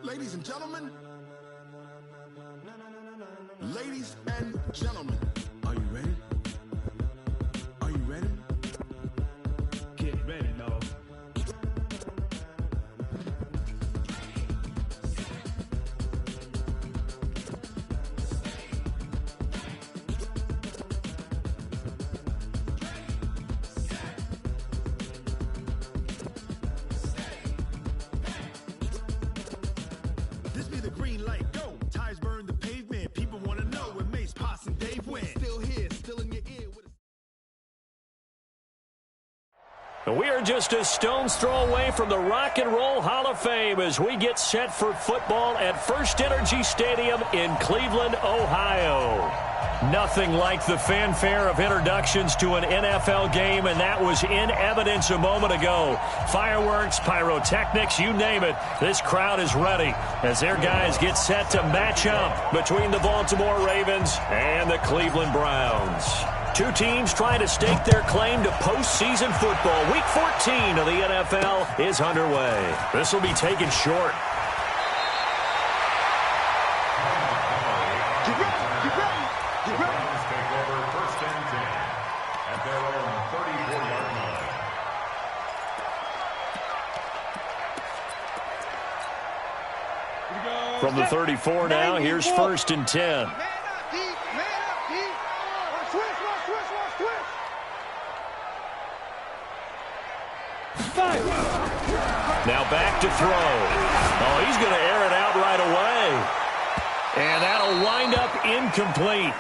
Ladies and gentlemen, are you ready? Are you ready? Get ready, dog. This be the green light, go. Tires burn the pavement. People want to know where Mace, Potts, and Dave went. Still here, still in your ear. We are just a stone's throw away from the Rock and Roll Hall of Fame as we get set for football at First Energy Stadium in Cleveland, Ohio. Nothing like the fanfare of introductions to an NFL game, and that was in evidence a moment ago. Fireworks, pyrotechnics, you name it. This crowd is ready as their guys get set to match up between the Baltimore Ravens and the Cleveland Browns. Two teams trying to stake their claim to postseason football. Week 14 of the NFL is underway. This will be taken short. From the 34 now, here's 1st and 10. Now back to throw. Oh, he's going to air it out right away. And that'll wind up incomplete.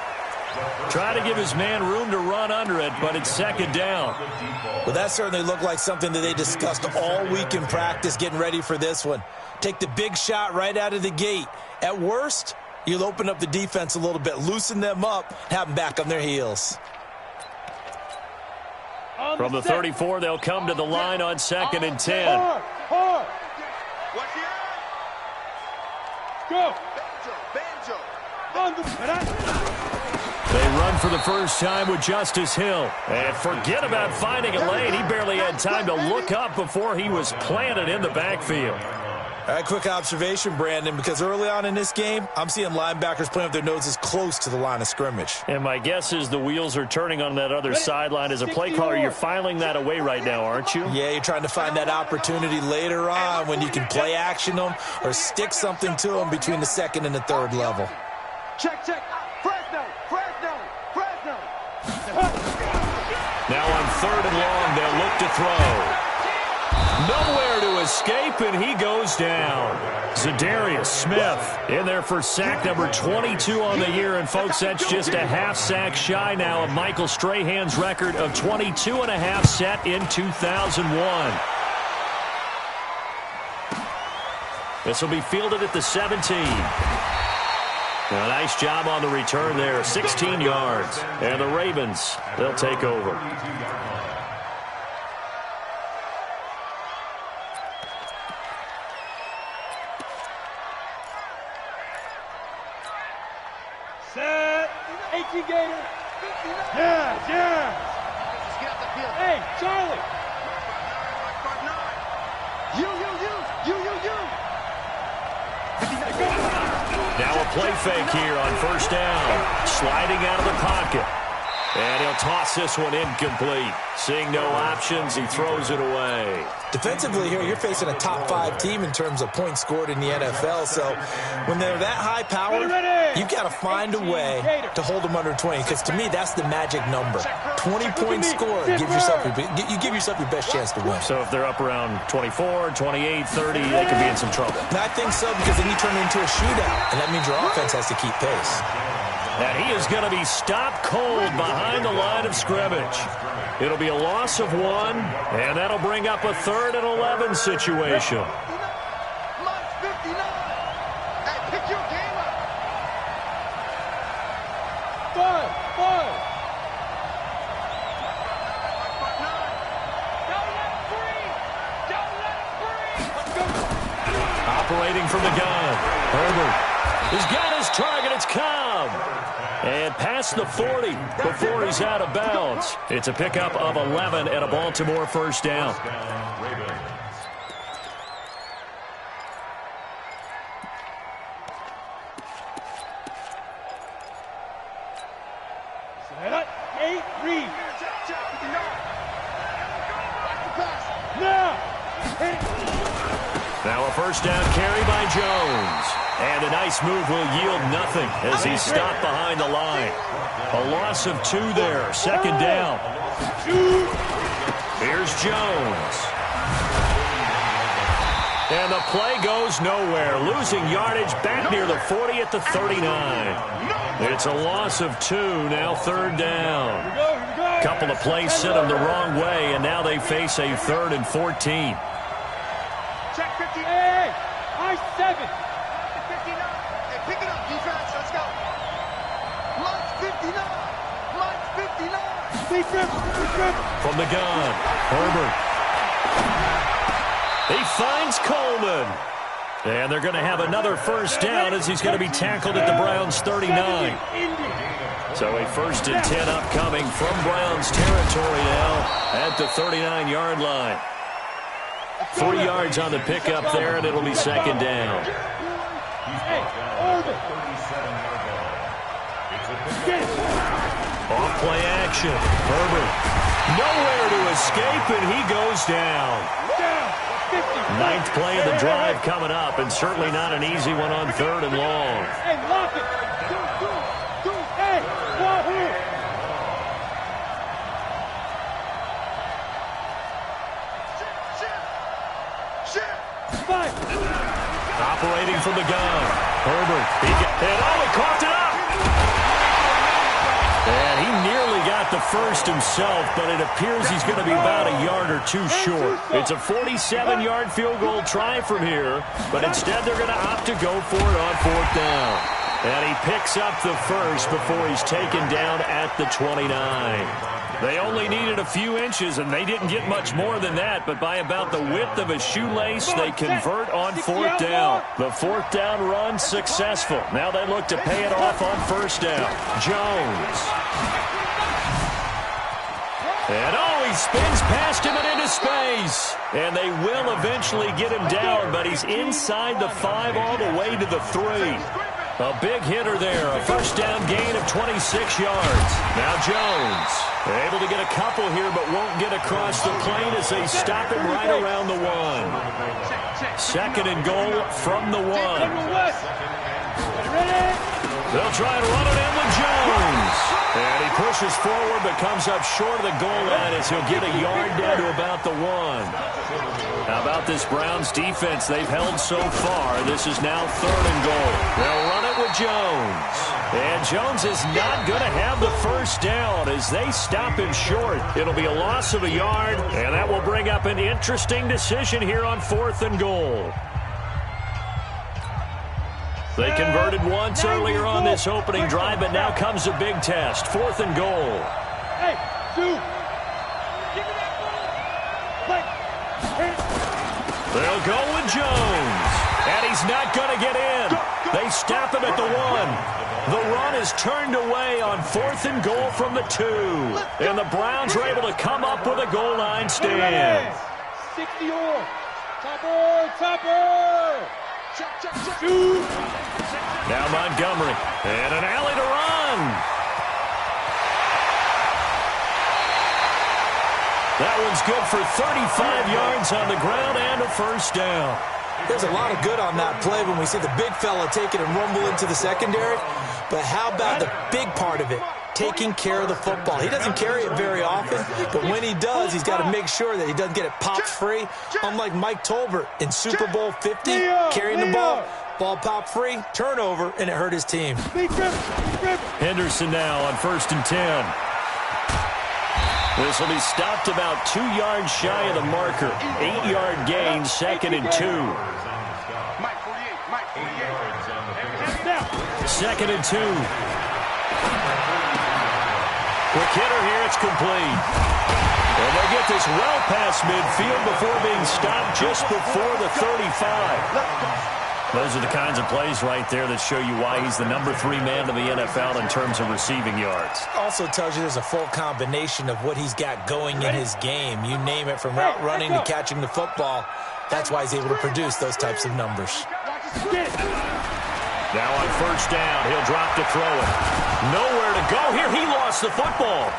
Try to give his man room to run under it, but it's 2nd down. Well, that certainly looked like something that they discussed all week in practice, getting ready for this one. Take the big shot right out of the gate. At worst, you'll open up the defense a little bit, loosen them up, have them back on their heels. From the 34, they'll come to the line on 2nd and 10. Go. They run for the first time with Justice Hill. And forget about finding a lane. He barely had time to look up before he was planted in the backfield. All right, quick observation, Brandon, because early on in this game, I'm seeing linebackers playing with their noses close to the line of scrimmage. And my guess is the wheels are turning on that other sideline. As a play caller, you're filing that away right now, aren't you? Yeah, you're trying to find that opportunity later on when you can play action them or stick something to them between the 2nd and the 3rd level. Check. Fresno. Now on 3rd and long, they'll look to throw. Nowhere to escape, and he goes down. Zadarius Smith in there for sack number 22 on the year. And, folks, that's just a half sack shy now of Michael Strahan's record of 22 and a half set in 2001. This will be fielded at the 17. A nice job on the return there, 16 yards. And the Ravens, they'll take over. Set. 18 Gator. Yeah. Hey, Charlie. You. Now a play fake here on 1st down. Sliding out of the pocket. And he'll toss this one incomplete. Seeing no options, he throws it away. Defensively here, you're facing a top 5 team in terms of points scored in the NFL. So when they're that high powered, you've got to find a way to hold them under 20. Because to me, that's the magic number. 20 points scored, you give yourself your best chance to win. So if they're up around 24, 28, 30, they could be in some trouble. And I think so, because then you turn it into a shootout. And that means your offense has to keep pace. And he is going to be stopped cold behind the line of scrimmage. It'll be a loss of 1, and that'll bring up a 3rd and 11 situation. Operating from the gun, Herbert has got his target. It's Cobb. And past the 40 before he's out of bounds. It's a pickup of 11 and a Baltimore 1st down. Now a first down carry by Jones. And a nice move will yield nothing as he's stopped behind the line. A loss of 2 there. Second down. Here's Jones. And the play goes nowhere. Losing yardage back near the 40 at the 39. It's a loss of 2. Now third down. Couple of plays sent them the wrong way, and now they face a 3rd and 14. Check 50. Hey, I-7. 59. Hey, pick it up, defense. Let's go. Lunch 59. Lunch 59. From the gun, Herbert. He finds Coleman. And they're going to have another first down as he's going to be tackled at the Browns' 39. So a 1st and 10 upcoming from Browns territory now at the 39-yard line. 3 yards on the pickup there, and it'll be second down. Off play action. Herbert. Nowhere to escape, and he goes down. 9th play of the drive coming up, and certainly not an easy one on 3rd and long. Hey, lock it. Hey, Wahoo. Operating from the gun. Herbert. He coughed it up. And he nearly got the first himself, but it appears he's going to be about a yard or 2 short. It's a 47-yard field goal try from here, but instead they're going to opt to go for it on 4th down. And he picks up the first before he's taken down at the 29. They only needed a few inches, and they didn't get much more than that, but by about the width of a shoelace, they convert on 4th down. The 4th down run successful. Now they look to pay it off on 1st down. Jones. And he spins past him and into space. And they will eventually get him down, but he's inside the 5 all the way to the 3. A big hitter there, a first down gain of 26 yards. Now Jones, able to get a couple here, but won't get across the plane as they stop him right around the 1. 2nd and goal from the 1. They'll try and run it in with Jones. And he pushes forward, but comes up short of the goal line as he'll get a yard down to about the 1. How about this Browns defense? They've held so far. This is now 3rd and goal. They'll run it with Jones. And Jones is not going to have the first down as they stop him short. It'll be a loss of a yard, and that will bring up an interesting decision here on 4th and goal. They converted once earlier on this opening drive, but now comes a big test. 4th and goal. Hey, shoot. They'll go with Jones. And he's not going to get in. They stop him at the 1. The run is turned away on 4th and goal from the 2. And the Browns are able to come up with a goal line stand. 60 or. Topper. Shoot. Now Montgomery. And an alley to run. That one's good for 35 yards on the ground and a first down. There's a lot of good on that play when we see the big fella take it and rumble into the secondary. But how about the big part of it? Taking care of the football. He doesn't carry it very often, but when he does, he's got to make sure that he doesn't get it popped free. Unlike Mike Tolbert in Super Bowl 50, carrying the ball popped free, turnover, and it hurt his team. Henderson now on 1st and 10. This will be stopped about 2 yards shy of the marker. 8-yard gain, 2nd and 2. 2nd and 2. Quick hitter here, it's complete. And they get this well past midfield before being stopped just before the 35. Those are the kinds of plays right there that show you why he's the number 3 man in the NFL in terms of receiving yards. Also tells you there's a full combination of what he's got going in his game. You name it, from route running to catching the football. That's why he's able to produce those types of numbers. Now on 1st down, he'll drop to throw it. Nowhere to go here. He lost the football.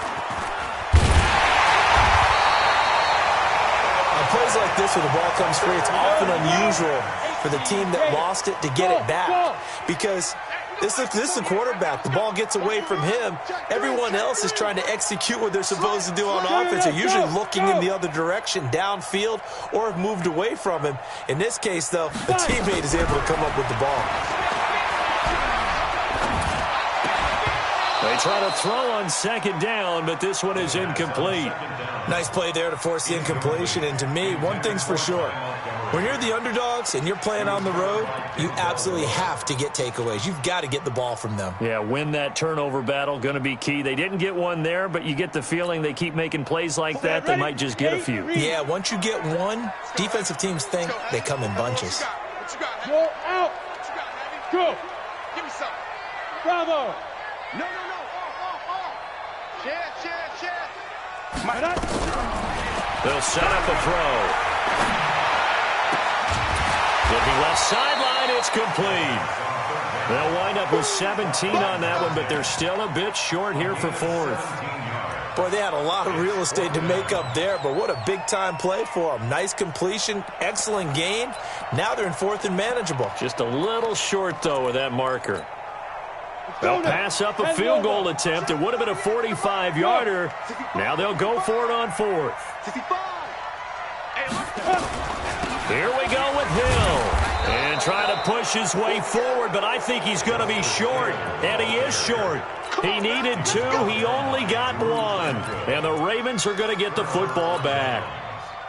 On plays like this when the ball comes free, it's often unusual for the team that lost it to get it back. Because this is a quarterback. The ball gets away from him. Everyone else is trying to execute what they're supposed to do on offense. They're usually looking in the other direction, downfield, or have moved away from him. In this case, though, a teammate is able to come up with the ball. They try to throw on second down, but this one is incomplete. Nice play there to force the incompletion. And to me, one thing's for sure. When you're the underdogs and you're playing on the road, you absolutely have to get takeaways. You've got to get the ball from them. Yeah, win that turnover battle, going to be key. They didn't get one there, but you get the feeling they keep making plays like that, they might just get a few. Yeah, once you get one, defensive teams think they come in bunches. Go out. Go. Give me some. Bravo. No. Share. They'll set up a throw. Looking left sideline, it's complete. They'll wind up with 17 on that one, but they're still a bit short here for fourth. Boy, they had a lot of real estate to make up there, but what a big-time play for them. Nice completion, excellent gain. Now they're in fourth and manageable. Just a little short, though, with that marker. They'll pass up a field goal attempt. It would have been a 45-yarder. Now they'll go for it on fourth. Here we go with Hill. And trying to push his way forward, but I think he's going to be short. And he is short. He needed two. He only got one. And the Ravens are going to get the football back.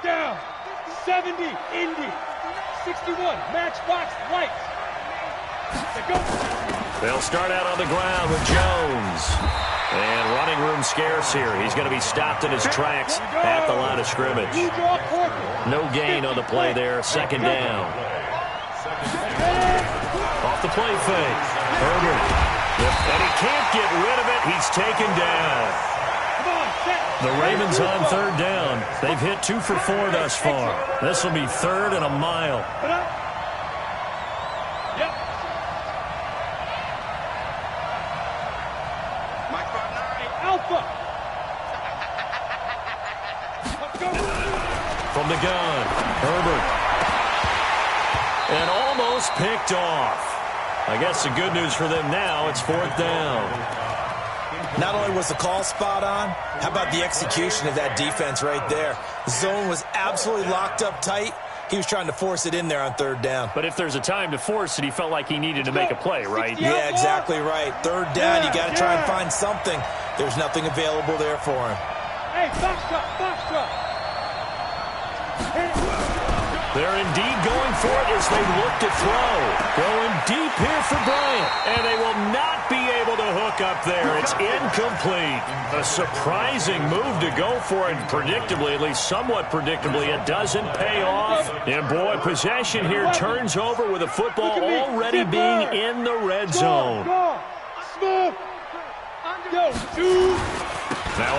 Down. 70. Indy. 61. Matchbox lights. Go. They'll start out on the ground with Jones. And running room scarce here. He's going to be stopped in his tracks at the line of scrimmage. No gain on the play there. Second down. Off the play fake. Herbert. And he can't get rid of it. He's taken down. The Ravens on third down. They've hit 2 for 4 thus far. This will be third and a mile. From the gun, Herbert. And almost picked off. I guess the good news for them now, it's fourth down. Not only was the call spot on, how about the execution of that defense right there? The zone was absolutely locked up tight. He was trying to force it in there on third down. But if there's a time to force it, he felt like he needed to make a play, right? Yeah, exactly right. Third down, you got to try and find something. There's nothing available there for him. Hey, box truck. They're indeed going for it as they look to throw. Going deep here for Bryant. And they will not be able to hook up there. It's incomplete. A surprising move to go for it. Predictably, at least somewhat predictably, it doesn't pay off. And boy, possession here turns over with the football already being in the red zone. Now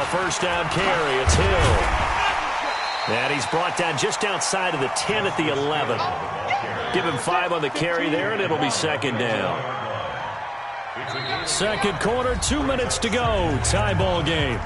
a first down carry. It's Hill. And he's brought down just outside of the 10 at the 11. Give him 5 on the carry there, and it'll be second down. Second quarter, 2 minutes to go. Tie ball game.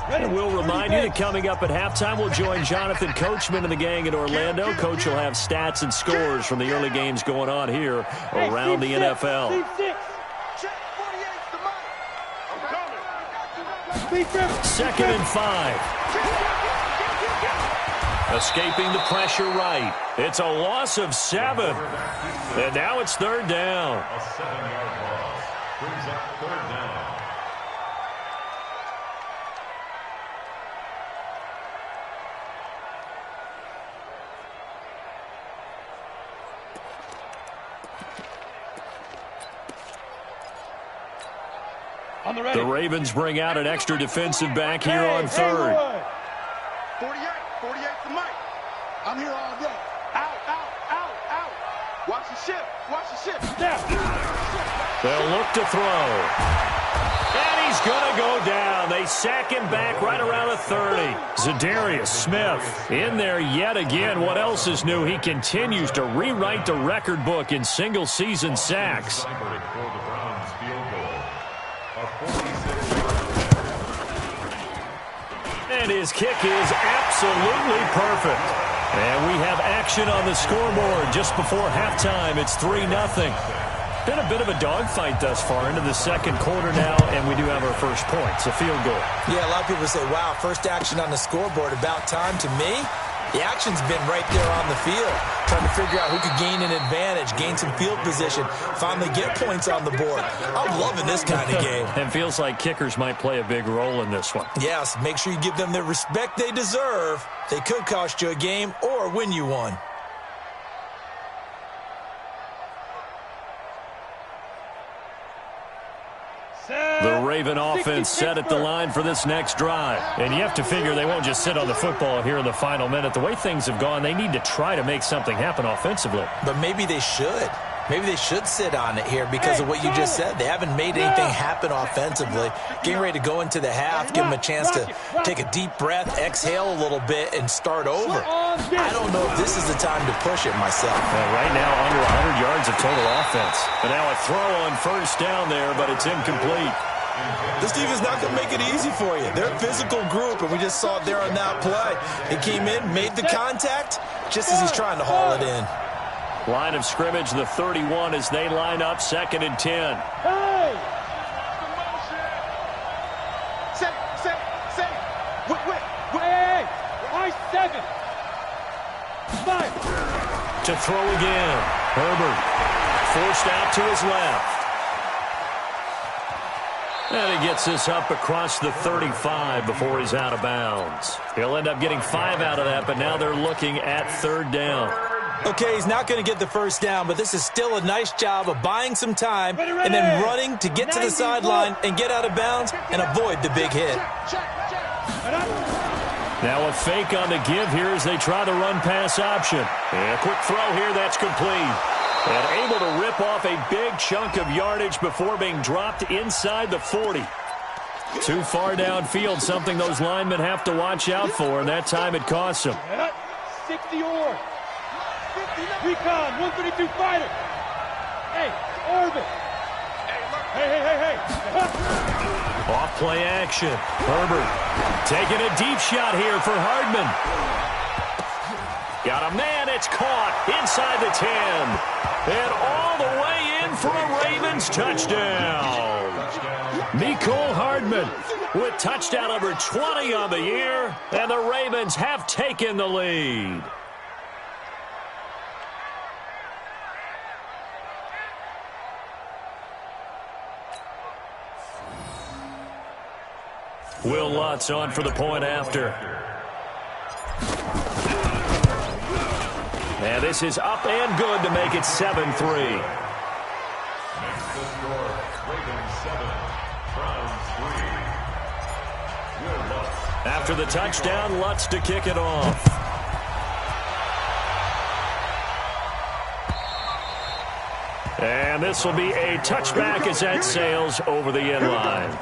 And we'll remind you that coming up at halftime, we'll join Jonathan Coachman and the gang in Orlando. Coach will have stats and scores from the early games going on here around the NFL. Second and 5. Escaping the pressure right. It's a loss of 7. And now it's third down. The Ravens bring out an extra defensive back here on third. 48 to Mike. I'm here all day. Out. Watch the ship. Down. They'll look to throw. And he's going to go down. They sack him back right around the 30. Zadarius Smith in there yet again. What else is new? He continues to rewrite the record book in single-season sacks. And his kick is absolutely perfect. And we have action on the scoreboard just before halftime. It's 3-0. Been a bit of a dogfight thus far into the second quarter now, and we do have our first point. It's a field goal. Yeah, a lot of people say, wow, first action on the scoreboard, about time. To me, the action's been right there on the field, trying to figure out who could gain an advantage, gain some field position, finally get points on the board. I'm loving this kind of game. And feels like kickers might play a big role in this one. Yes, make sure you give them the respect they deserve. They could cost you a game or win you one. The Raven offense set at the line for this next drive. And you have to figure they won't just sit on the football here in the final minute. The way things have gone, they need to try to make something happen offensively. But maybe they should. Maybe they should sit on it here because of what you just said. They haven't made anything happen offensively. Getting ready to go into the half, give them a chance to take a deep breath, exhale a little bit, and start over. I don't know if this is the time to push it myself. Well, right now, under 100 yards of total offense. But now a throw on first down there, but it's incomplete. This defense is not going to make it easy for you. They're a physical group, and we just saw it there on that play. He came in, made the contact, just as he's trying to haul it in. Line of scrimmage, the 31 as they line up, 2nd and 10. Hey! Say. Wait. Hey! I-7. 5. To throw again. Herbert forced out to his left. And he gets this up across the 35 before he's out of bounds. He'll end up getting 5 out of that, but now they're looking at 3rd down. Okay, he's not going to get the first down, but this is still a nice job of buying some time and then running to get to the sideline and get out of bounds and avoid the big hit. Now a fake on the give here as they try the run-pass option. And a quick throw here, that's complete. And able to rip off a big chunk of yardage before being dropped inside the 40. Too far downfield, something those linemen have to watch out for, and that time it costs them. 60 or. Recon, 132 fighter. Hey, orbit. Hey. Off play action. Herbert taking a deep shot here for Hardman. Got a man, it's caught inside the 10. And all the way in for a Ravens touchdown. Mecole Hardman with touchdown number 20 on the year. And the Ravens have taken the lead. Will Lutz on for the point after. And this is up and good to make it 7-3. After the touchdown, Lutz to kick it off. And this will be a touchback as that sails over the end line.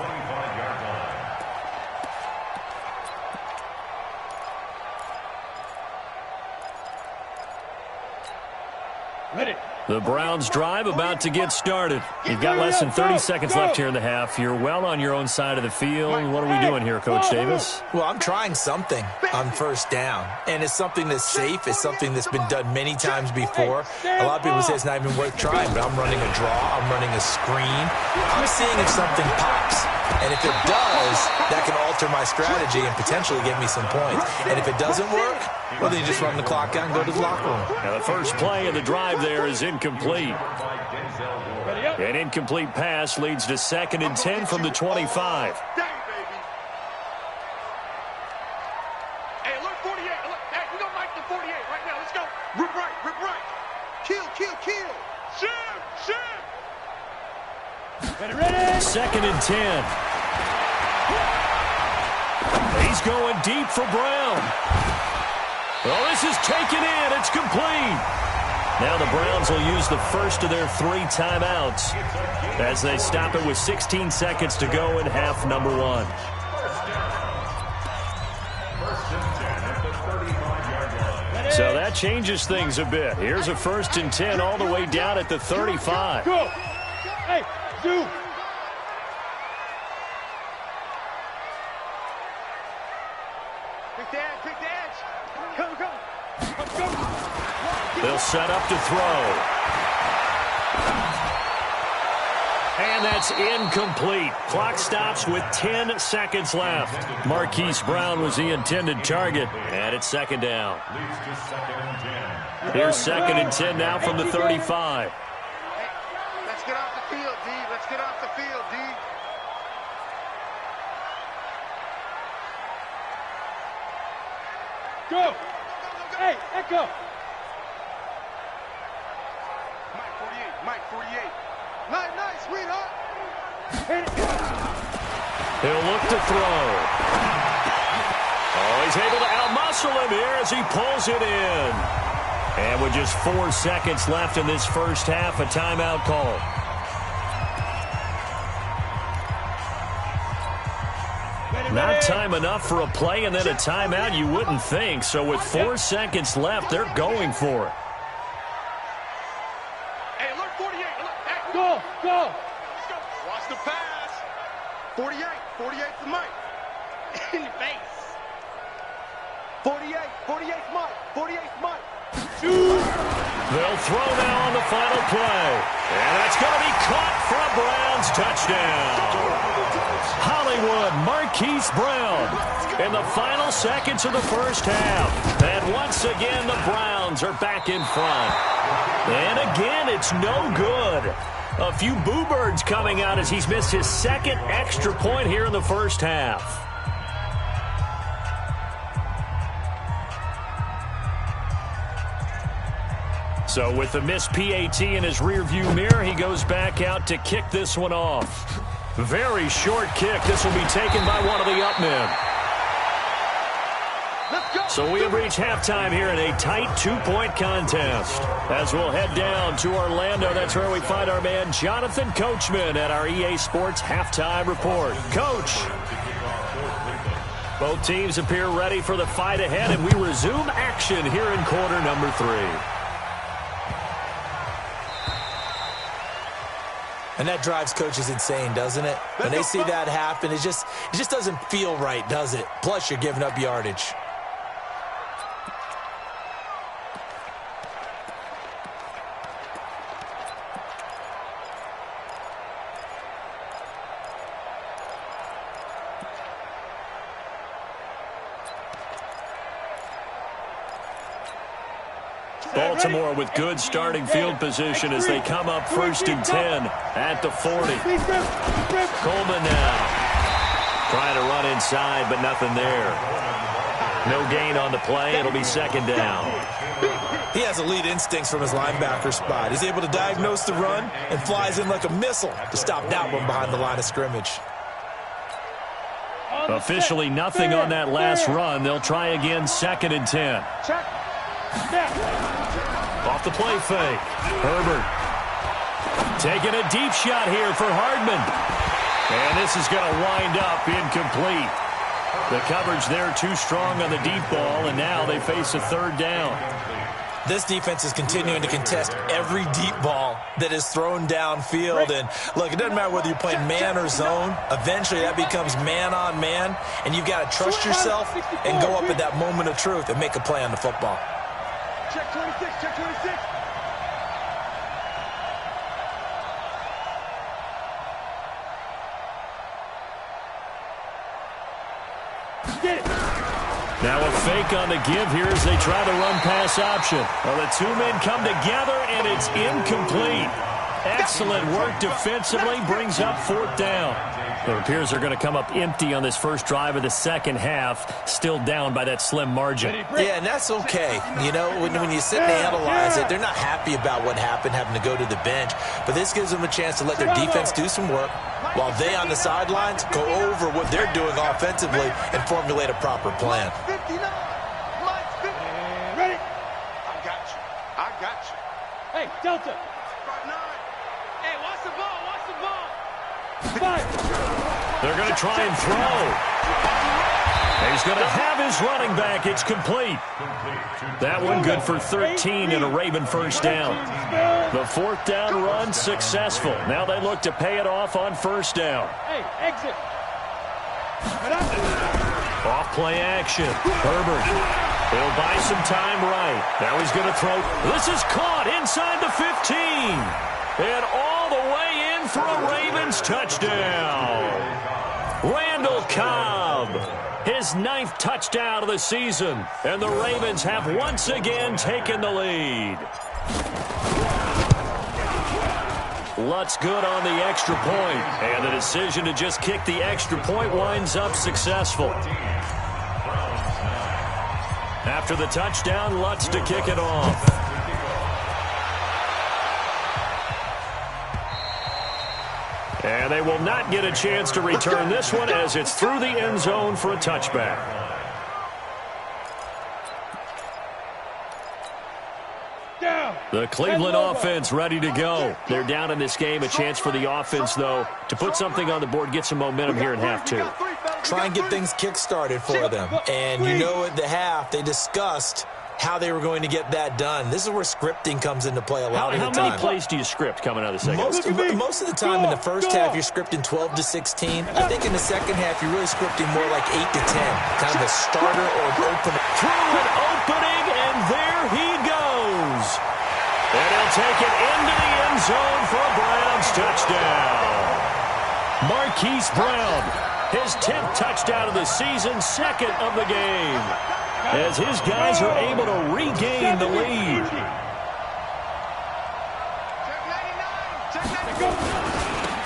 The Browns drive about to get started. You've got less than 30 seconds left here in the half. You're well on your own side of the field. What are we doing here, Coach Davis? Well, I'm trying something on first down, and it's something that's safe. It's something that's been done many times before. A lot of people say it's not even worth trying, but I'm running a draw. I'm running a screen. I'm seeing if something pops. And if it does, that can alter my strategy and potentially get me some points. And if it doesn't work, well, then you just run the clock out and go to the locker room. Now, the first play of the drive there is incomplete. An incomplete pass leads to 2nd and 10 from the 25. Hey, alert 48. Hey, we don't like the 48 right now. Let's go. Rip right. Kill. Shoot. Ready. 2nd and 10. He's going deep for Brown. Well, this is taken in. It's complete. Now the Browns will use the first of their 3 timeouts as they stop it with 16 seconds to go in half number 1. So that changes things a bit. Here's a 1st and 10 all the way down at the 35. Go! Hey, zoom! Quick dance! Come! They'll set up to throw. And that's incomplete. Clock stops with 10 seconds left. Marquise Brown was the intended target, and it's 2nd down. Here's 2nd and 10 now from the 35. Hey, let's get off the field, D. Let's get off the field, D. Go! Hey, Echo! Mike 48. Nice, sweetheart. He'll look to throw. Oh, he's able to outmuscle him here as he pulls it in. And with just 4 seconds left in this first half, a timeout call. Not time enough for a play and then a timeout, you wouldn't think. So with 4 seconds left, they're going for it. Hey, look, 48. Look, hey, Go! let's go. Watch the pass. 48 to Mike. In the face. 48's Mike. They'll throw now on the final play. And that's going to be caught for a Browns touchdown. Hollywood Marquise Brown in the final seconds of the first half. And once again, the Browns are back in front. And again, it's no good. A few boo birds coming out as he's missed his 2nd extra point here in the first half. So with the missed PAT in his rearview mirror, he goes back out to kick this one off. Very short kick. This will be taken by one of the up men. So we have reached halftime here in a tight 2-point contest. As we'll head down to Orlando, that's where we find our man Jonathan Coachman at our EA Sports Halftime Report. Coach. Both teams appear ready for the fight ahead, and we resume action here in quarter number 3. And that drives coaches insane, doesn't it? When they see that happen, it just doesn't feel right, does it? Plus, you're giving up yardage. Baltimore with good starting field position as they come up 1st and 10 at the 40. Coleman now trying to run inside, but nothing there. No gain on the play. It'll be 2nd down. He has elite instincts from his linebacker spot. He's able to diagnose the run and flies in like a missile to stop that one behind the line of scrimmage. Officially nothing on that last run. They'll try again 2nd and 10. Off the play fake. Herbert taking a deep shot here for Hardman. And this is going to wind up incomplete. The coverage there too strong on the deep ball, and now they face a 3rd down. This defense is continuing to contest every deep ball that is thrown downfield. And, look, it doesn't matter whether you're playing man or zone. Eventually, that becomes man on man, and you've got to trust yourself and go up at that moment of truth and make a play on the football. Check 26. Get it. Now a fake on the give here as they try the run-pass option. Well, the 2 men come together, and it's incomplete. Excellent work defensively, brings up 4th down. It appears they're going to come up empty on this first drive of the second half, still down by that slim margin. Yeah, and that's okay. You know, when you sit and analyze it, they're not happy about what happened, having to go to the bench. But this gives them a chance to let their defense do some work while they on the sidelines go over what they're doing offensively and formulate a proper plan. 59. Mike's 50. Ready? I got you. Hey, Delta. 5-9. Hey, watch the ball. Watch the ball. 5. They're going to try and throw. He's going to have his running back. It's complete. That one good for 13 and a Raven first down. The fourth down run successful. Now they look to pay it off on first down. Hey, exit. Off play action. Herbert. He'll buy some time right. Now he's going to throw. This is caught inside the 15. And all the way in for a Ravens touchdown. Randall Cobb. His 9th touchdown of the season. And the Ravens have once again taken the lead. Lutz good on the extra point. And the decision to just kick the extra point winds up successful. After the touchdown, Lutz to kick it off. And they will not get a chance to return this one as it's through the end zone for a touchback. The Cleveland offense ready to go. They're down in this game. A chance for the offense, though, to put something on the board, get some momentum here in half two. Try and get things kick-started for them. And you know at the half, they discussed how they were going to get that done. This is where scripting comes into play a lot of the time. How many plays do you script coming out of the second? Most of the time in the first half, you're scripting 12 to 16. I think in the second half, you're really scripting more like 8 to 10. Kind of a starter or an opener. Through an opening, and there he goes. And he'll take it into the end zone for a Browns touchdown. Marquise Brown, his 10th touchdown of the season, 2nd of the game. As his guys are able to regain the lead.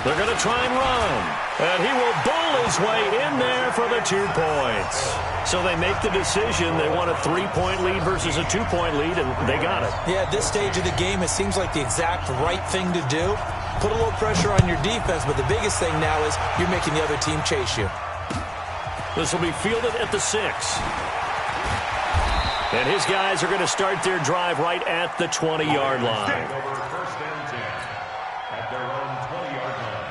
They're going to try and run. And he will bowl his way in there for the 2 points. So they make the decision. They want a 3-point lead versus a 2-point lead, and they got it. Yeah, at this stage of the game, it seems like the exact right thing to do. Put a little pressure on your defense, but the biggest thing now is you're making the other team chase you. This will be fielded at the 6. And his guys are going to start their drive right at the 20-yard line. First and 10 at their own 20-yard line.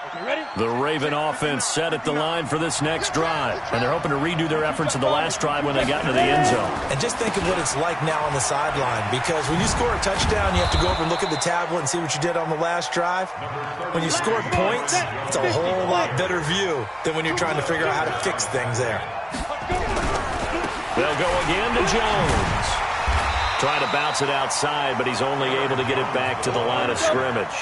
Okay, ready? The Raven offense set at the line for this next drive. And they're hoping to redo their efforts in the last drive when they got into the end zone. And just think of what it's like now on the sideline, because when you score a touchdown, you have to go over and look at the tablet and see what you did on the last drive. When you scored points, it's a whole lot better view than when you're trying to figure out how to fix things there. They'll go again to Jones. Trying to bounce it outside, but he's only able to get it back to the line of scrimmage.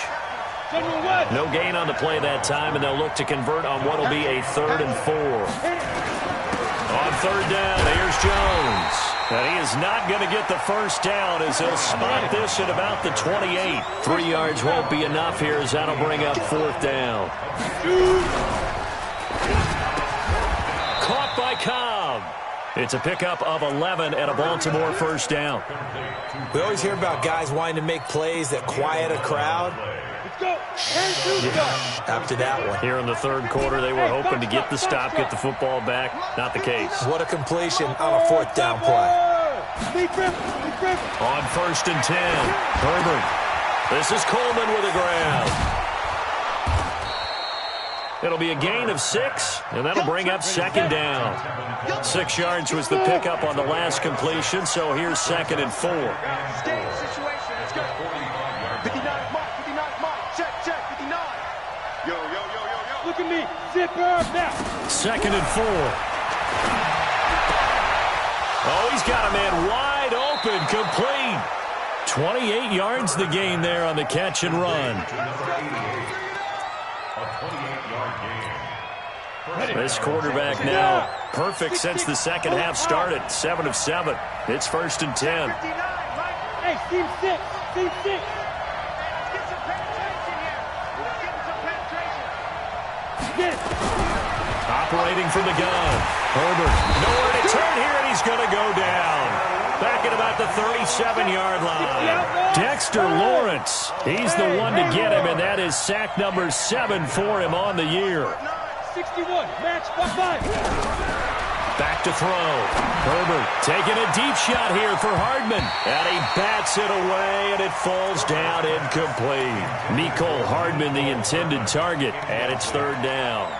No gain on the play that time, and they'll look to convert on what will be a 3rd and 4. On 3rd down, here's Jones. And he is not going to get the first down as he'll spot this at about the 28. 3 yards won't be enough here as that'll bring up 4th down. Caught by Cobb. It's a pickup of 11 and a Baltimore first down. We always hear about guys wanting to make plays that quiet a crowd. After that one. Here in the 3rd quarter, they were hoping to get the stop, get the football back. Not the case. What a completion on a 4th down play. On 1st and 10, Herbert. This is Coleman with a grab. It'll be a gain of 6, and that'll bring up 2nd down. 6 yards was the pickup on the last completion, so here's 2nd and 4. Look at me. Zipper now. 2nd and 4. Oh, he's got a man wide open, complete. 28 yards the gain there on the catch and run. This quarterback now perfect since the second half started. 7 of 7. It's 1st and 10. Hey, team 6. Team 6. Operating from the gun. Herbert. Nowhere to turn here, and he's going to go down. Back at about the 37-yard line. Dexter Lawrence. He's the one to get him, and that is sack number 7 for him on the year. 61. Match 5. Back to throw. Herbert taking a deep shot here for Hardman. And he bats it away, and it falls down incomplete. Mecole Hardman, the intended target, and it's third down.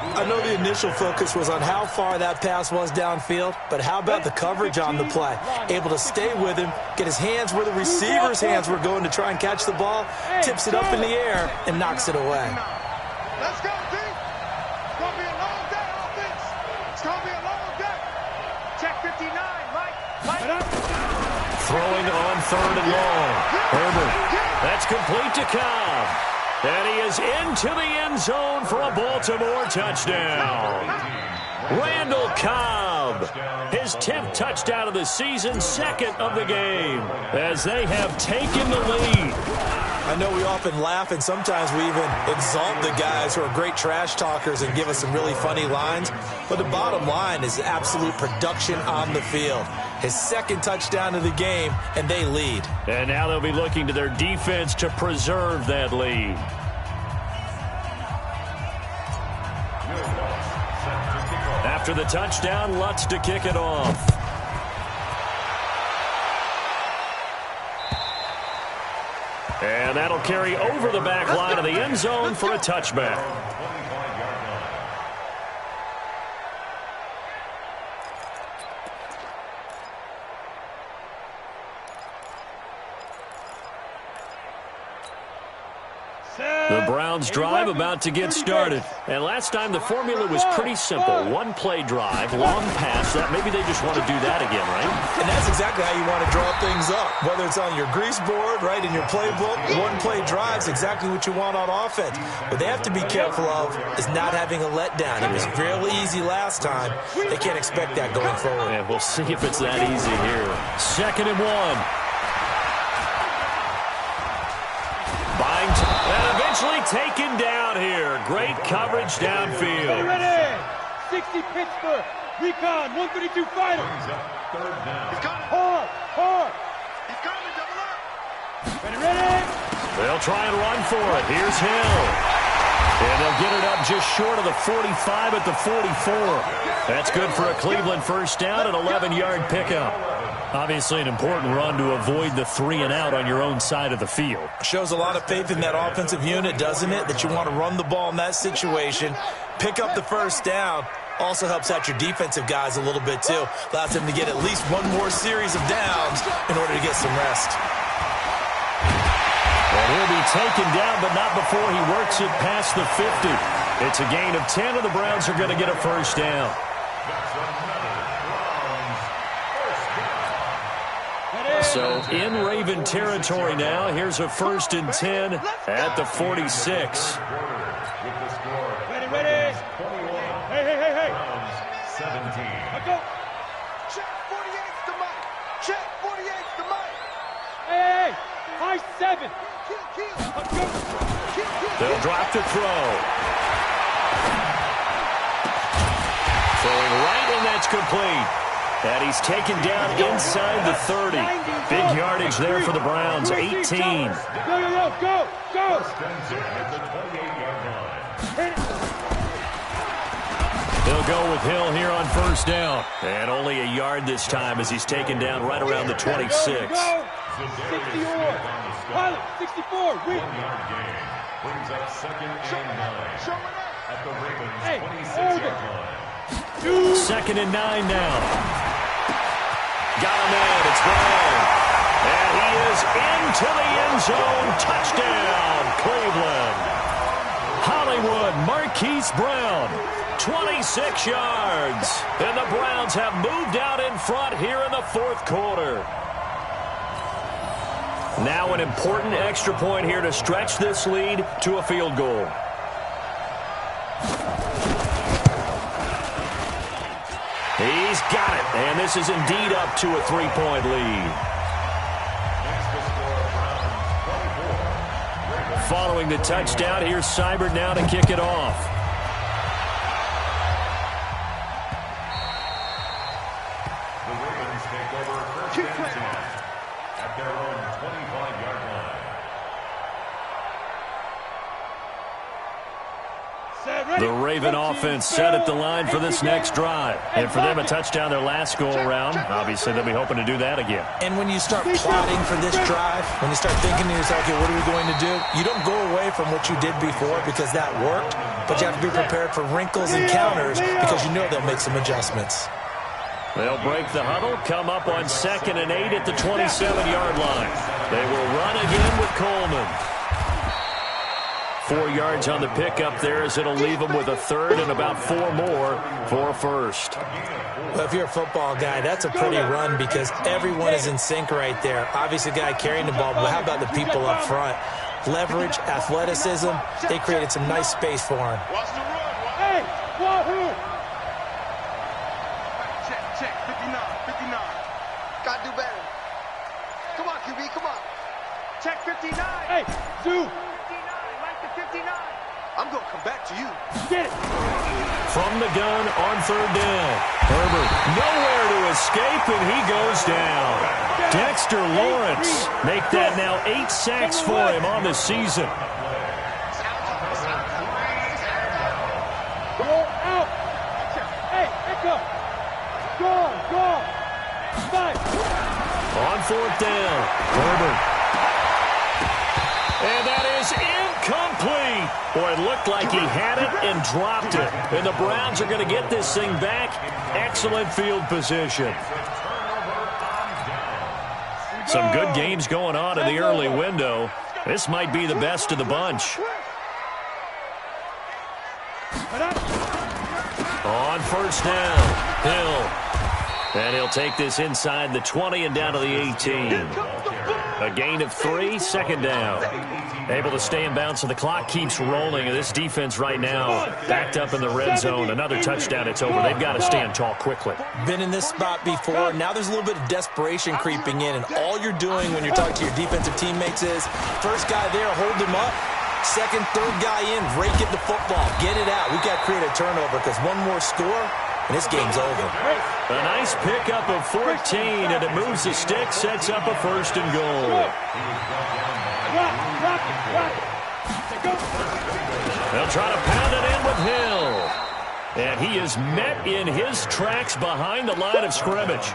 I know the initial focus was on how far that pass was downfield, but how about the coverage on the play? Able to stay with him, get his hands where the receiver's hands were going to try and catch the ball, tips it up in the air, and knocks it away. Let's go, D. It's going to be a long day, offense. It's going to be a long day. Check 59, Mike. Throwing on third and long. Herbert. That's complete to Cobb. And he is into the end zone for a Baltimore touchdown. Randall Cobb, his 10th touchdown of the season, second of the game, as they have taken the lead. I know we often laugh, and sometimes we even exalt the guys who are great trash talkers and give us some really funny lines. But the bottom line is absolute production on the field. His second touchdown of the game, and they lead. And now they'll be looking to their defense to preserve that lead. After the touchdown, Lutz to kick it off. And that'll carry over the back line of the end zone for a touchback. The Browns drive about to get started. And last time the formula was pretty simple. One play drive, long pass. That maybe they just want to do that again, right? And that's exactly how you want to draw things up. Whether it's on your grease board, right, in your playbook, one play drive's exactly what you want on offense. What they have to be careful of is not having a letdown. It was fairly easy last time. They can't expect that going forward. And we'll see if it's that easy here. 2nd and 1. And eventually taken down here. Great coverage downfield. Ready, 60 Pittsburgh. Recon, 132 fighter. Hard. He's coming, double up. Ready. They'll try and run for it. Here's Hill. And they'll get it up just short of the 45 at the 44. That's good for a Cleveland first down, an 11-yard pickup. Obviously an important run to avoid the 3-and-out on your own side of the field. Shows a lot of faith in that offensive unit, doesn't it? That you want to run the ball in that situation. Pick up the first down. Also helps out your defensive guys a little bit, too. Allows them to get at least one more series of downs in order to get some rest. And he'll be taken down, but not before he works it past the 50. It's a gain of 10, and the Browns are going to get a first down. So in Raven territory now. Here's a 1st and 10 at the 46. Ready. Hey. 17. Check 48's to Mike. Check 48's to Mike. Hey. High 7. Kill. They'll drop to throw. Throwing right, and that's complete. And he's taken down inside the 30. Big yardage there for the Browns, 18. Go. They'll go with Hill here on first down. And only a yard this time as he's taken down right around the 26. 60 or. Pilot, 64. Win. Brings up 2nd and 9. At the Ravens 26-yard line. 2nd and 9 now. Got a man. It's Brown. And he is into the end zone. Touchdown, Cleveland. Hollywood Marquise Brown, 26 yards. And the Browns have moved out in front here in the 4th quarter. Now an important extra point here to stretch this lead to a field goal. He's got it, and this is indeed up to a 3-point lead. Following the touchdown, here's Seibert now to kick it off. The Ravens take over 1st and 10 at their own 25-yard line. Set. The Raven offense set at the line for this next drive. And for them, a touchdown their last go-around. Obviously, they'll be hoping to do that again. And when you start plotting for this drive, when you start thinking to yourself, okay, what are we going to do? You don't go away from what you did before because that worked, but you have to be prepared for wrinkles and counters because you know they'll make some adjustments. They'll break the huddle, come up on 2nd and 8 at the 27-yard line. They will run again with Coleman. 4 yards on the pickup there as it'll leave them with a third and about 4 more for a first. Well, if you're a football guy, that's a pretty run because everyone is in sync right there. Obviously, the guy carrying the ball, but how about the people up front? Leverage, athleticism, they created some nice space for him. Hey, Wahoo! Check, 59. Gotta do better. Come on, QB, come on. Check 59. Hey, Zoo! 59, like the 59. I'm gonna come back to you. Get it! From the gun on 3rd down. Herbert nowhere to escape, and he goes down. Dexter Lawrence make that now 8 sacks for him on the season. Go out! Hey, echo! Go! 5! On 4th down, Herbert. And that is incomplete. Boy, it looked like he had it and dropped it. And the Browns are going to get this thing back. Excellent field position. Some good games going on in the early window. This might be the best of the bunch. On 1st down, Hill. And he'll take this inside the 20 and down to the 18. A gain of 3, 2nd down. Able to stay in bounds, so the clock keeps rolling. And this defense right now backed up in the red zone. Another touchdown, it's over. They've got to stand tall quickly. Been in this spot before. Now there's a little bit of desperation creeping in. And all you're doing when you're talking to your defensive teammates is, first guy there, hold him up. Second, third guy in, rake it the football. Get it out. We've got to create a turnover because one more score, and this game's over. A nice pickup of 14, and it moves the stick, sets up a 1st and goal. They'll try to pound it in with Hill. And he is met in his tracks behind the line of scrimmage.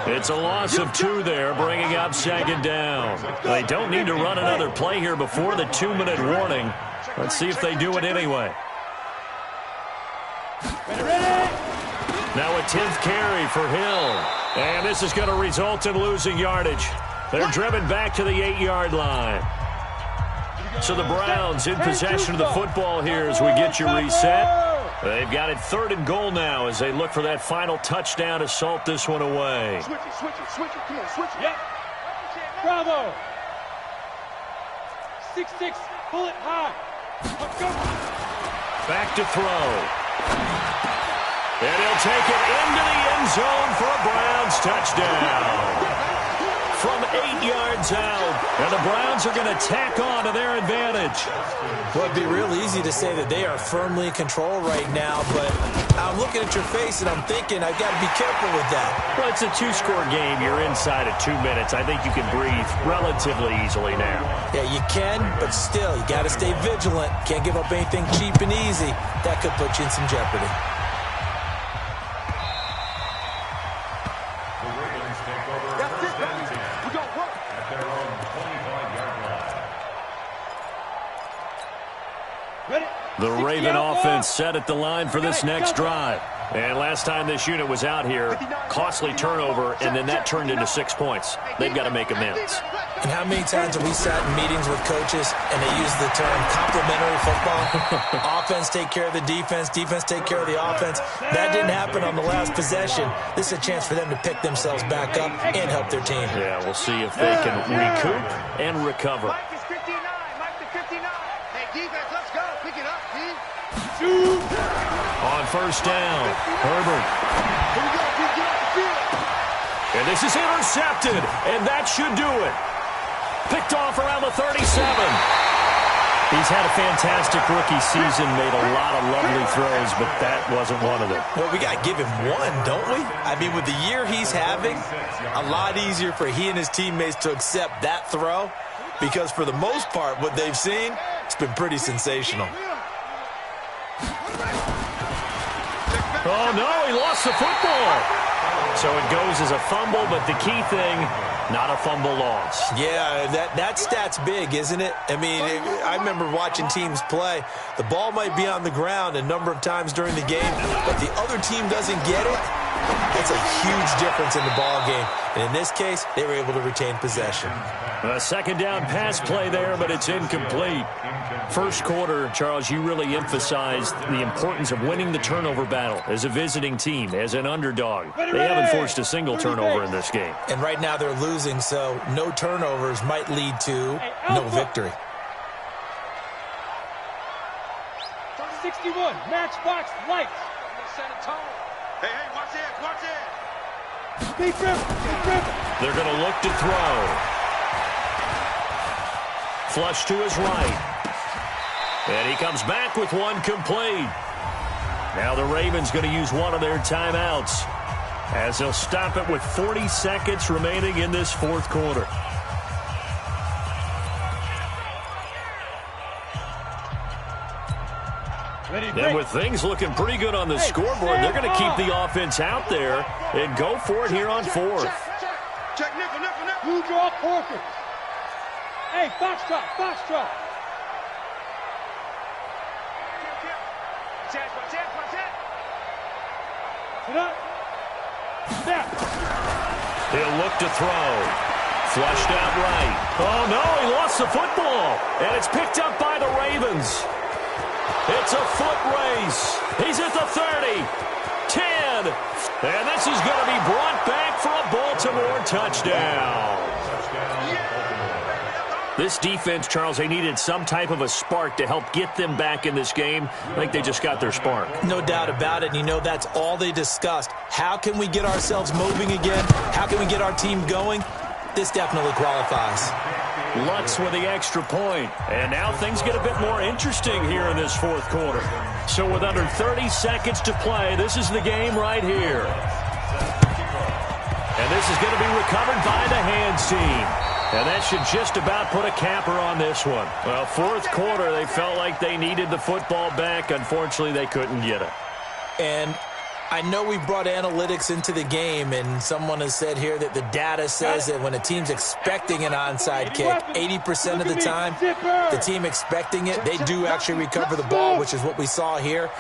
It's a loss of 2 there, bringing up 2nd down. They don't need to run another play here before the 2-minute warning. Let's see if they do it anyway. Now a 10th carry for Hill. And this is going to result in losing yardage. They're driven back to the 8-yard line. So the Browns in possession of the football here as we get you reset. They've got it 3rd and goal now as they look for that final touchdown to salt this one away. Switch it. Come on, switch it. Yep. Bravo! 6-6, pull it high. Let's go. Back to throw. And he'll take it into the end zone for a Browns touchdown. From 8 yards out, and the Browns are going to tack on to their advantage. Well, it'd be real easy to say that they are firmly in control right now, but I'm looking at your face and I'm thinking I've got to be careful with that. Well, it's a 2-score game. You're inside of 2 minutes. I think you can breathe relatively easily now. Yeah, you can, but still, you got to stay vigilant. Can't give up anything cheap and easy. That could put you in some jeopardy. The Raven offense set at the line for this next drive. And last time this unit was out here, costly turnover, and then that turned into 6 points. They've got to make amends. And how many times have we sat in meetings with coaches and they use the term complementary football? Offense take care of the defense, defense take care of the offense. That didn't happen on the last possession. This is a chance for them to pick themselves back up and help their team. Yeah, we'll see if they can recoup and recover. Mike is 59. Mike to 59. Hey, defense, let's go. Pick it up, D. On 1st down, Herbert. Here we go, D. Get off the field. And this is intercepted, and that should do it. Picked off around the 37. He's had a fantastic rookie season, made a lot of lovely throws, but that wasn't one of them. Well, we got to give him one, don't we? I mean, with the year he's having, a lot easier for he and his teammates to accept that throw because for the most part, what they've seen, it's been pretty sensational. Oh, no, he lost the football. So it goes as a fumble, but the key thing, not a fumble loss. Yeah, that stat's big, isn't it? I mean, I remember watching teams play. The ball might be on the ground a number of times during the game, but the other team doesn't get it. That's a huge difference in the ball game. And in this case, they were able to retain possession. A second down pass play there, but it's incomplete. First quarter, Charles, you really emphasized the importance of winning the turnover battle as a visiting team, as an underdog. They haven't forced a single turnover in this game. And right now they're losing, so no turnovers might lead to no victory. 61, matchbox lights. Set a tone. Hey, watch it, watch it. Deep rip. They're going to look to throw. Flush to his right. And he comes back with one complete. Now the Ravens going to use one of their timeouts as they'll stop it with 40 seconds remaining in this fourth quarter. And with things looking pretty good on the scoreboard, they're going to keep the offense out there and go for it here on fourth. Check, nickel. Blue draw quarter. Hey, foxtrot. Watch it. Put up. Snap. He'll look to throw. Flushed out right. Oh, no, he lost the football. And it's picked up by the Ravens. It's a foot race. He's at the 30, 10, and this is going to be brought back for a Baltimore touchdown. This defense, Charles, they needed some type of a spark to help get them back in this game. I think they just got their spark. No doubt about it. And you know, that's all they discussed. How can we get ourselves moving again? How can we get our team going? This definitely qualifies. Lutz with the extra point. And now things get a bit more interesting here in this fourth quarter. So with under 30 seconds to play, this is the game right here. And this is going to be recovered by the hands team. And that should just about put a capper on this one. Well, fourth quarter, they felt like they needed the football back. Unfortunately, they couldn't get it. And I know we brought analytics into the game, and someone has said here that the data says that when a team's expecting an onside kick, 80% of the time, the team expecting it, they do actually recover the ball, which is what we saw here.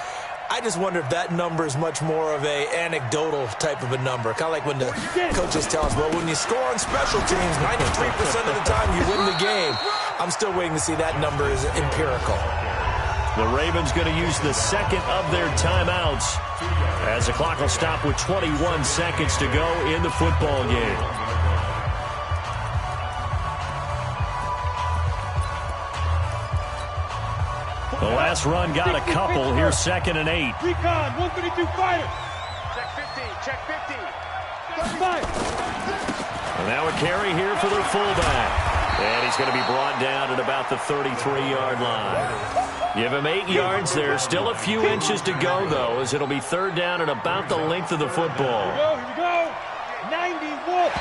I just wonder if that number is much more of a anecdotal type of a number. Kind of like when the coaches tell us, well, when you score on special teams, 93% of the time you win the game. I'm still waiting to see that number is empirical. The Ravens going to use the second of their timeouts as the clock will stop with 21 seconds to go in the football game. The last run got a couple. Here's 2nd and 8. Recon, 132 fighter. Check 50. And now a carry here for their fullback. And he's going to be brought down at about the 33-yard line. Give him 8 yards there. Still a few inches to go, though, as it'll be third down at about the length of the football. Here we go. 90 Wolf.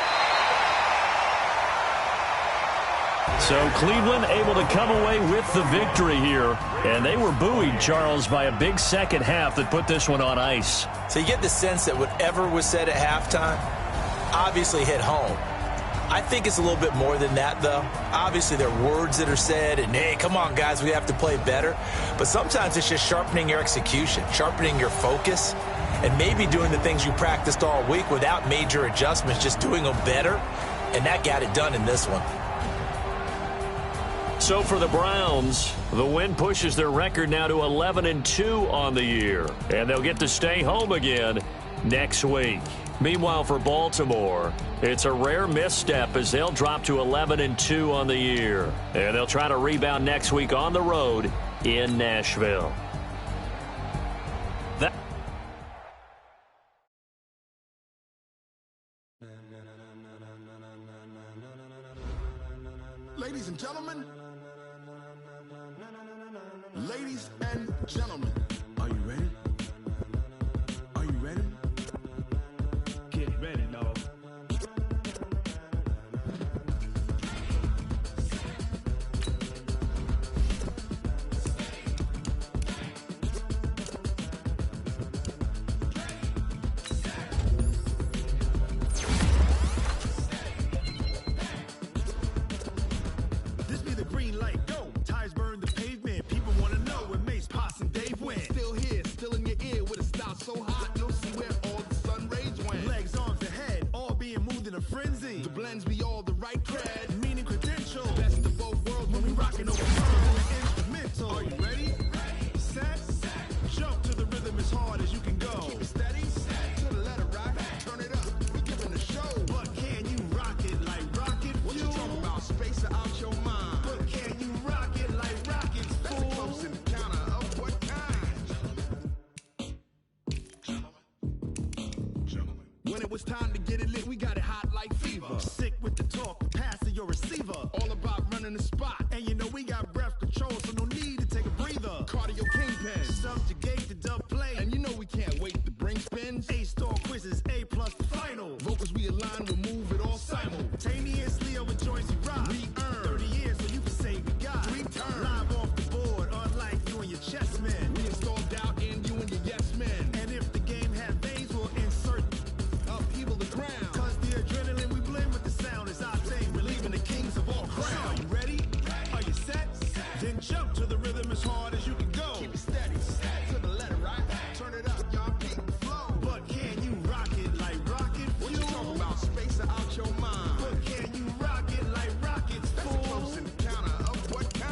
So Cleveland able to come away with the victory here. And they were buoyed, Charles, by a big second half that put this one on ice. So you get the sense that whatever was said at halftime obviously hit home. I think it's a little bit more than that, though. Obviously, there are words that are said, and, hey, come on, guys, we have to play better. But sometimes it's just sharpening your execution, sharpening your focus, and maybe doing the things you practiced all week without major adjustments, just doing them better. And that got it done in this one. So for the Browns, the win pushes their record now to 11-2 on the year. And they'll get to stay home again next week. Meanwhile, for Baltimore, it's a rare misstep as they'll drop to 11-2 on the year. And they'll try to rebound next week on the road in Nashville. Ladies and gentlemen, are you ready? Are you ready? Get ready, dog. frenzy. The blends be all the right cred, meaning credential. Best of both worlds when we rockin' over instrumental. Are you ready? Set. Jump to the rhythm as hard as you can go. Keep it steady. To the letter right. Turn it up. We giving the show. But can you rock it like rocket fuel? What you talking about? Space out your mind. But can you rock it like rockets, fool? That's a close encounter of what kind? When it was time to get it lit, we got it hot like fever. Sick with the talk, pass to your receiver. All about running the spot. And you know we got breath control, so no need to take a breather. Cardio kingpin, subjugate the dub play. And you know we can't wait to bring spins. A-star quizzes, A+ the final. Vocals we align, we'll move it all simultaneously over joints we rock. We earn 30 years so you can say we got. Return live off the board, unlike you and your chess men. We install doubt in you and your yes men. And if the game had veins, we'll insert upheaval the ground. Cause the adrenaline we blend with the sound is our thing. Relieving the kings of all crowns. Are you ready? Are you set? Then jump to the rhythm as hard as you can go. Keep it steady. To the letter right. Turn it up, y'all. Beat the flow. But can you rock it like rocket fuel? What you talking about? Space out your mind. But can you rock it like rockets, fool? That's a close encounter of what kind?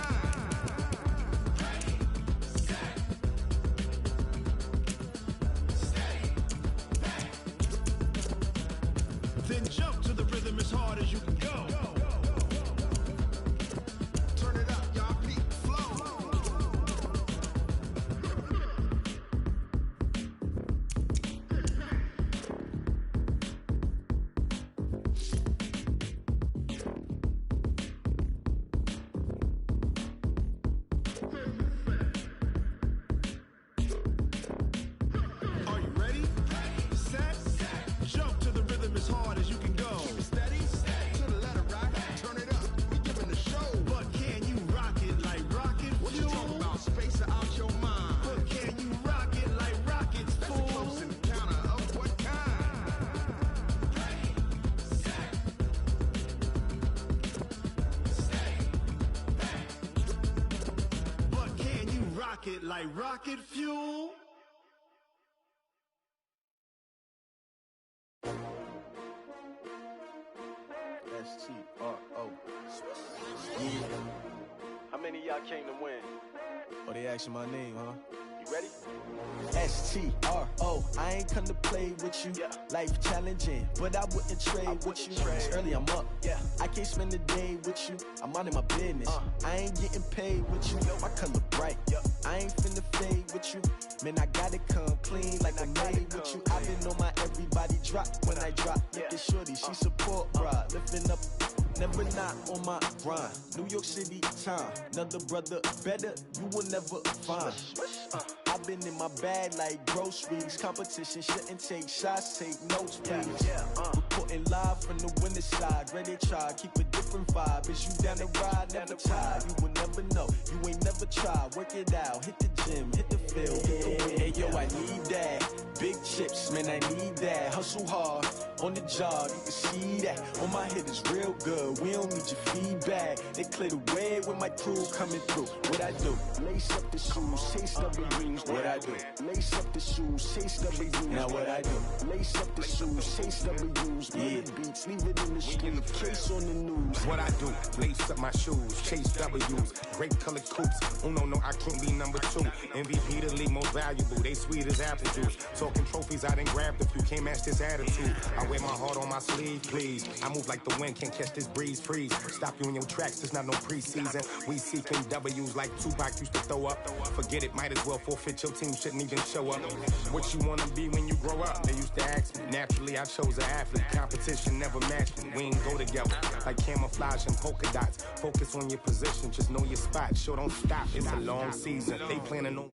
Ready, set, steady, back. Then jump to the rhythm as hard as you can go. Turn it up, y'all. Beat the flow. Are you ready? Set. Jump to the rhythm as hard as you can go. Steady. To the letter right. Turn it up. We giving the show. But can you rock it like rocket fuel? What you talking about? Space out your mind. But can you rock it like rockets, fool? That's a close encounter of what kind? Ready, set, steady, back. But can you rock it like rocket fuel? S-T-R-O. Yeah. How many of y'all came to win? Oh, they asking my name, huh? You ready? S-T-R-O. I ain't come to play with you. Life challenging, but I wouldn't trade with you. It's early, I'm up. I can't spend the day with you. I'm out in my business. I ain't getting paid with you. My color bright. I ain't finna fade with you. Man, I gotta come clean like I made with you. I've been on my everybody drop when I drop. Look at shorty, she support, bruh. Lifting up, never not on my grind. New York City time, another brother better, you will never find. I've been in my bag like groceries. Competition shouldn't take shots, take notes, please. Reporting live from the winter side. Ready to try, keep a different vibe. Is you down the ride, never tired. You will never know, you ain't never tried. Work it out, hit the gym, hit the field, hit the wind. Hey yo, I need that. Big chips, man, I need that. Hustle hard, on the job, you can see that. On my head is real good, we don't need your feedback. They clear the way with my crew coming through. What I do? Lace up the shoes, chase W's. What I do? Lace up the shoes, chase W's. Now what I do? Lace up the shoes, chase W's. Yeah, beats, leave it in the street, case on the news. What I do? Lace up my shoes, chase W's. Grape colored coops. Oh no, I can't be number 2. MVP the league most valuable. They sweet as apple juice. Talking trophies, I done grabbed a few. Can't match this attitude. I wear my heart on my sleeve, please. I move like the wind, can't catch this breeze, freeze. Stop you in your tracks, there's not no preseason. We seeking W's like Tupac used to throw up. Forget it, might as well forfeit. Your team shouldn't even show up. What you wanna be when you grow up? They used to ask me. Naturally, I chose an athlete. Competition never matched me. We ain't go together like camouflage and polka dots. Focus on your position, just know your spot. Sure, don't stop. It's a long season. They planning on.